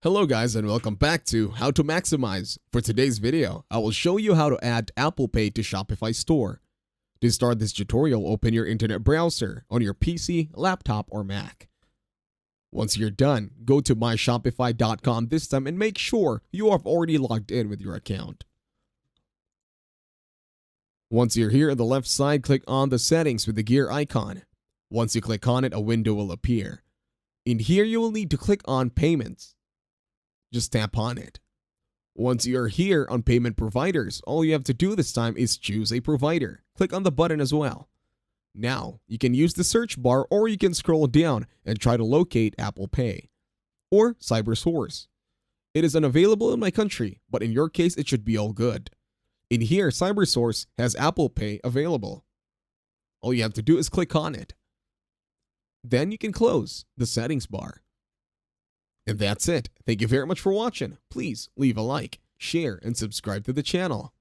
Hello guys and welcome back to How to Maximize. For today's video, I will show you how to add Apple Pay to Shopify store. To start this tutorial, open your internet browser on your PC, laptop, or Mac. Once you're done, go to myshopify.com this time and make sure you have already logged in with your account. Once you're here on the left side, click on the settings with the gear icon. Once you click on it, a window will appear. In here, you will need to click on Payments. Just tap on it. Once you're here on payment providers, all you have to do this time is choose a provider. Click on the button as well. Now, you can use the search bar or you can scroll down and try to locate Apple Pay or CyberSource. It is unavailable in my country, but in your case, it should be all good. In here, CyberSource has Apple Pay available. All you have to do is click on it. Then you can close the settings bar. And that's it. Thank you very much for watching. Please leave a like, share, and subscribe to the channel.